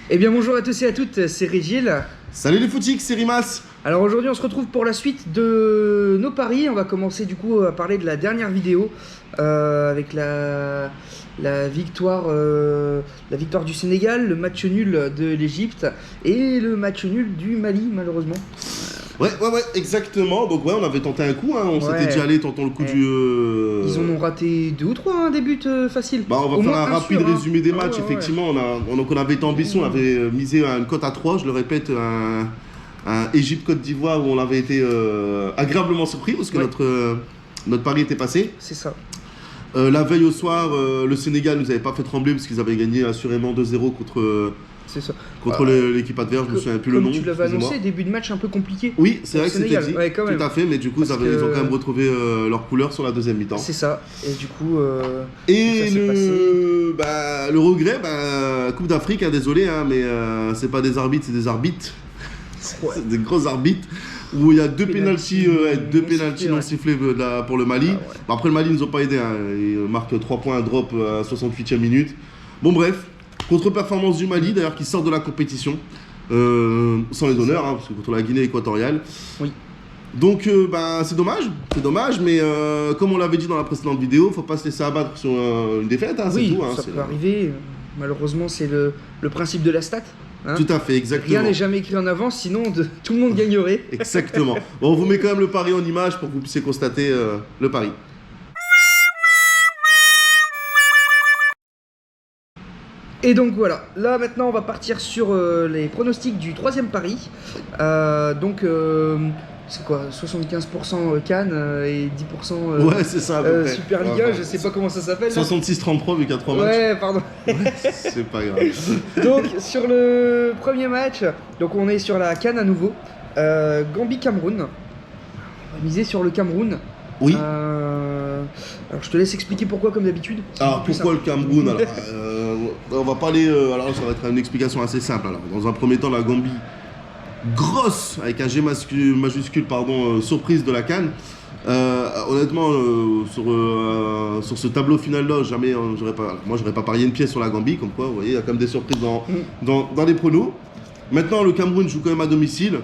Eh bien bonjour à tous et à toutes, c'est Régil. Salut les footix, c'est Rimas. Alors aujourd'hui on se retrouve pour la suite de nos paris. On va commencer du coup à parler de la dernière vidéo avec la victoire du Sénégal, le match nul de l'Égypte et le match nul du Mali malheureusement. Ouais, exactement. Donc ouais, on avait tenté un coup, hein. On s'était dit allez, tentons le coup du... Ils en ont raté 2 ou 3, des buts faciles. Bah on va faire un rapide résumé des matchs, effectivement. On avait été ambitieux, on avait misé une cote à 3, je le répète, un Égypte-Côte d'Ivoire où on avait été agréablement surpris parce que notre pari était passé. C'est ça. La veille au soir, le Sénégal nous avait pas fait trembler parce qu'ils avaient gagné assurément 2-0 contre l'équipe adverse, je me souviens plus le nom. Comme tu l'avais annoncé, début de match un peu compliqué. Oui, c'est vrai que c'était dit, ouais, tout à fait, mais du coup ils ont quand même retrouvé leur couleur sur la deuxième mi-temps. C'est ça, et du coup et ça s'est passé. Le regret, Coupe d'Afrique, hein, désolé, hein, mais c'est pas des arbitres, c'est des arbitres. Ouais. C'est des gros arbitres. Où il y a deux pénaltys non sifflés pour le Mali. Après le Mali, ils nous ont pas aidé, hein. Ils marquent 3 points, un drop à 68e minute. Bon bref, contre-performance du Mali d'ailleurs qui sort de la compétition. Sans les honneurs, hein, parce que contre la Guinée équatoriale. Oui. Donc c'est dommage, mais comme on l'avait dit dans la précédente vidéo, faut pas se laisser abattre sur une défaite, hein, c'est tout. Hein, ça peut arriver. Malheureusement, c'est le principe de la stat. Hein, tout à fait, exactement. Rien n'est jamais écrit en avance, sinon tout le monde gagnerait. Exactement. Bon, on vous met quand même le pari en image pour que vous puissiez constater le pari. Et donc voilà, là maintenant on va partir sur les pronostics du troisième pari. C'est quoi, 75% Cannes et 10% ouais, c'est ça, Super Liga, je sais pas comment ça s'appelle. 66-33 vu qu'il y a 3 matchs. Ouais, pardon. C'est pas grave. Donc sur le premier match, donc on est sur la Cannes à nouveau. Gambie-Cameroun. On va miser sur le Cameroun. Oui. Alors je te laisse expliquer pourquoi comme d'habitude. Alors pourquoi le Cameroun? Alors, on va parler. Alors ça va être une explication assez simple. Alors, dans un premier temps, la Gambie, grosse avec un G majuscule, surprise de la CAN. Honnêtement, sur ce tableau final là, jamais j'aurais pas parié une pièce sur la Gambie. Comme quoi, vous voyez, il y a quand même des surprises dans les pronos. Maintenant, le Cameroun joue quand même à domicile.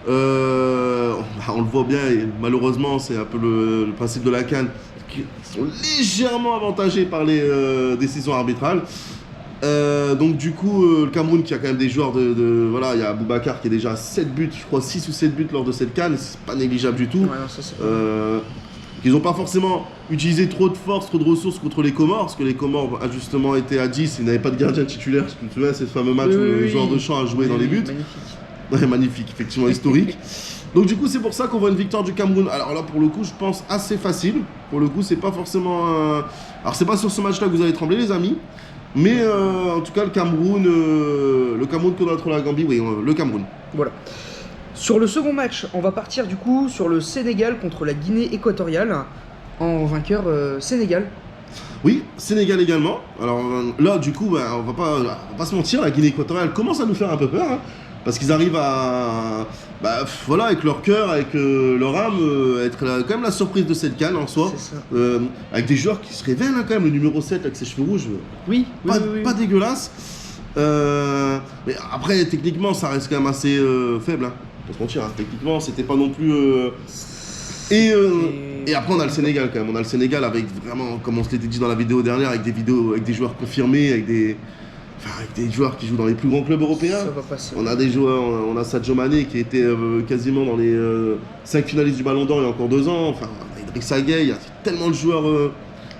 On le voit bien, et malheureusement c'est un peu le principe de la CAN, qui sont légèrement avantagés par les décisions arbitrales. Donc du coup le Cameroun qui a quand même des joueurs voilà, il y a Boubacar qui est déjà à 7 buts, je crois 6 ou 7 buts lors de cette CAN, c'est pas négligeable du tout. Ouais, non, ils n'ont pas forcément utilisé trop de force, trop de ressources contre les Comores, parce que les Comores justement étaient à 10, ils n'avaient pas de gardien titulaire, je me souviens, c'est ce fameux match où le joueur de champ a joué dans les buts. Magnifique. Ouais, magnifique, effectivement historique. Donc du coup c'est pour ça qu'on voit une victoire du Cameroun. Alors là pour le coup je pense assez facile. Pour le coup c'est pas forcément... Alors c'est pas sur ce match là que vous allez trembler les amis. Mais en tout cas le Cameroun contre la Gambie, oui le Cameroun. Voilà. Sur le second match, on va partir du coup sur le Sénégal contre la Guinée équatoriale. En vainqueur Sénégal. Oui, Sénégal également. Alors là du coup on va pas se mentir, la Guinée équatoriale commence à nous faire un peu peur. Hein. Parce qu'ils arrivent à, avec leur cœur, avec leur âme, être quand même la surprise de cette CAN en soi. Avec des joueurs qui se révèlent, hein, quand même, le numéro 7 avec ses cheveux rouges. Pas dégueulasse. Mais après, techniquement, ça reste quand même assez faible. Hein. Faut se mentir, hein. Techniquement, c'était pas non plus... Et après, on a le Sénégal quand même. On a le Sénégal avec vraiment, comme on se l'était dit dans la vidéo dernière, avec des joueurs confirmés, avec des joueurs qui jouent dans les plus grands clubs européens. Ça va passer. On a des joueurs, on a Sadio Mané qui était quasiment dans les 5 finalistes du Ballon d'Or il y a encore 2 ans. Enfin, on a Idrissa Gueye, il y a tellement de joueurs,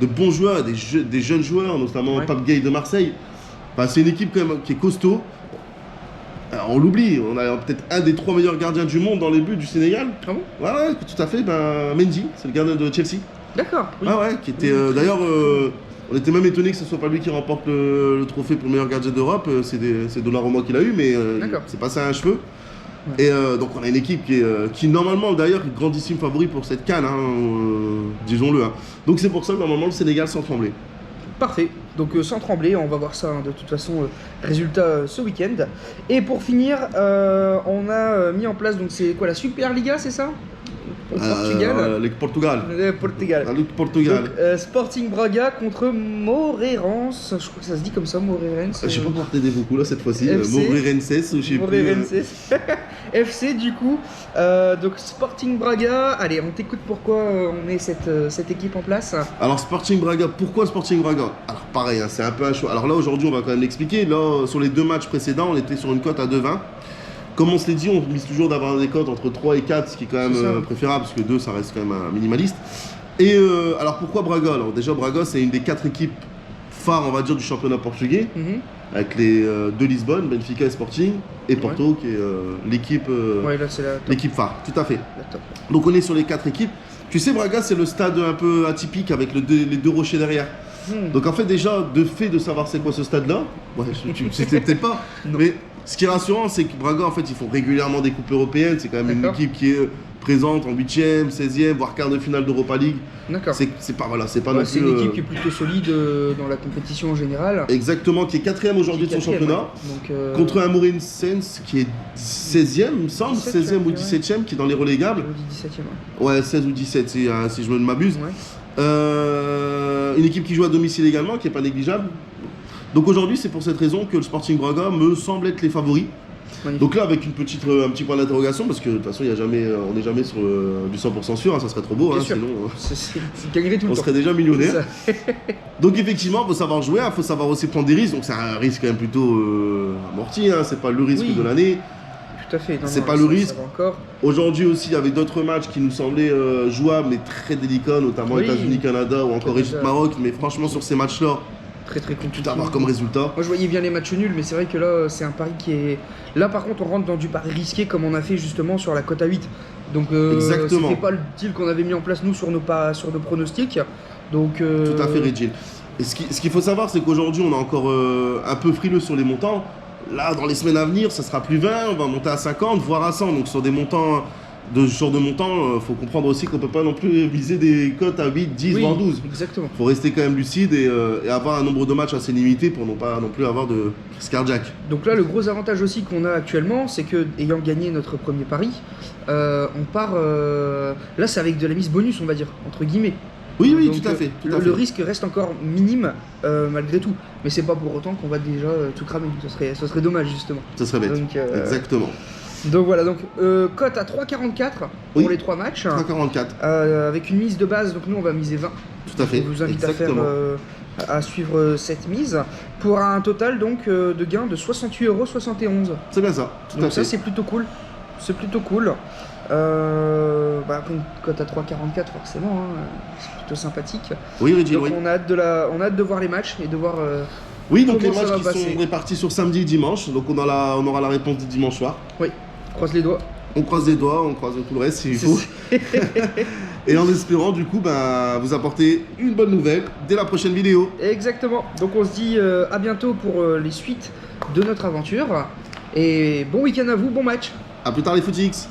de bons joueurs, des jeunes joueurs, notamment Pape Gueye de Marseille. Enfin, c'est une équipe quand même qui est costaud. Alors, on l'oublie, on a peut-être un des 3 meilleurs gardiens du monde dans les buts du Sénégal. Ah bon? Ouais, tout à fait. Mendy, c'est le gardien de Chelsea. D'accord. Oui. Qui était d'ailleurs... on était même étonné que ce soit pas lui qui remporte le trophée pour le meilleur gardien d'Europe. C'est Donnarumma qui l'a eu, mais c'est passé à un cheveu. Ouais. Et donc on a une équipe qui normalement d'ailleurs est grandissime favori pour cette CAN, disons-le. Hein. Donc c'est pour ça que normalement le Sénégal sans trembler. Parfait. Donc sans trembler, on va voir ça de toute façon, résultat ce week-end. Et pour finir, on a mis en place, donc c'est quoi, la Super Liga, c'est ça? Au Portugal. Le Portugal. Le Portugal. Le Portugal. Donc, Sporting Braga contre Moreirense. Je crois que ça se dit comme ça, Moreirense. Je sais pas pouvoir t'aider beaucoup là cette fois-ci. FC. Moreirense ou je sais plus. Moreirense. FC du coup. Donc Sporting Braga. Allez, on t'écoute pourquoi on met cette équipe en place. Alors Sporting Braga, pourquoi Sporting Braga? Alors pareil, hein, c'est un peu un choix. Alors là aujourd'hui on va quand même l'expliquer. Là sur les 2 matchs précédents, on était sur une cote à 2,20. Comme on se l'est dit, on mise toujours d'avoir des cotes entre 3 et 4, ce qui est quand même préférable, parce que 2 ça reste quand même un minimaliste. Et alors pourquoi Braga? Alors déjà Braga c'est une des 4 équipes phares on va dire du championnat portugais, avec les 2 Lisbonne, Benfica et Sporting, et Porto qui est l'équipe l'équipe phare, tout à fait. Donc on est sur les 4 équipes. Tu sais Braga c'est le stade un peu atypique avec les 2 rochers derrière. Donc en fait déjà de fait de savoir c'est quoi ce stade là, ouais, tu sais peut-être pas, mais ce qui est rassurant c'est que Braga en fait ils font régulièrement des coupes européennes, c'est quand même une équipe qui est présente en 8e, 16e, voire quart de finale d'Europa League. D'accord. C'est pas voilà, c'est pas non plus. C'est une équipe qui est plutôt solide dans la compétition en général. Exactement, qui est 4e aujourd'hui de son championnat. Donc, contre un Moreirense qui est 16e, il me semble, 16e ou 17e, qui est dans les relégables. 17e, ouais. 16 ou 17 si je ne m'abuse. Une équipe qui joue à domicile également, qui n'est pas négligeable. Donc aujourd'hui, c'est pour cette raison que le Sporting Braga me semble être les favoris. Magnifique. Donc là, avec un petit point d'interrogation, parce que de toute façon, on n'est jamais sur du 100% sûr, hein, ça serait trop beau, hein, sinon on serait déjà millionnaire. Donc effectivement, il faut savoir jouer, il faut savoir aussi prendre des risques, donc c'est un risque quand même plutôt amorti, hein, c'est pas le risque de l'année. Tout à fait. C'est pas le risque. Aujourd'hui aussi, il y avait d'autres matchs qui nous semblaient jouables, mais très délicats, notamment États-Unis, Canada ou encore Égypte, Maroc. Mais franchement, sur ces matchs-là, très compliqué à avoir comme résultat. Moi, je voyais bien les matchs nuls, mais c'est vrai que là, c'est un pari qui est. Là, par contre, on rentre dans du pari risqué, comme on a fait justement sur la cote à 8. Donc, c'était pas le deal qu'on avait mis en place nous sur nos pronostics. Donc. Tout à fait, Régine. Et ce qu'il faut savoir, c'est qu'aujourd'hui, on est encore un peu frileux sur les montants. Là, dans les semaines à venir, ça sera plus 20, on va monter à 50, voire à 100. Donc sur des montants, de ce genre de montants, faut comprendre aussi qu'on peut pas non plus viser des cotes à 8, 10, voire 12. Exactement. Faut rester quand même lucide et avoir un nombre de matchs assez limité pour ne pas non plus avoir de crise cardiaque. Donc là, le gros avantage aussi qu'on a actuellement, c'est que ayant gagné notre premier pari, on part... là, c'est avec de la mise bonus, on va dire, entre guillemets. Oui, donc, tout à fait. Le risque reste encore minime malgré tout, mais c'est pas pour autant qu'on va déjà tout cramer. Ce serait dommage justement. Ça serait bête. Donc, exactement. Donc voilà, donc cote à 3,44 pour les 3 matchs. 3,44. Avec une mise de base, donc nous on va miser 20. Tout à fait. Je vous invite à suivre cette mise pour un total donc de gain de 68,71 €. C'est bien ça. Tout donc ça c'est plutôt cool. C'est plutôt cool. Après une cote à 3,44 forcément, hein, c'est plutôt sympathique. Oui, Régine, donc on a hâte de voir les matchs et de voir. Oui, donc les matchs qui sont répartis sur samedi et dimanche. Donc on aura la réponse du dimanche soir. Oui, croise les doigts. On croise les doigts, on croise tout le reste s'il faut. Et en espérant du coup vous apporter une bonne nouvelle dès la prochaine vidéo. Exactement. Donc on se dit à bientôt pour les suites de notre aventure. Et bon week-end à vous, bon match. A plus tard les footix.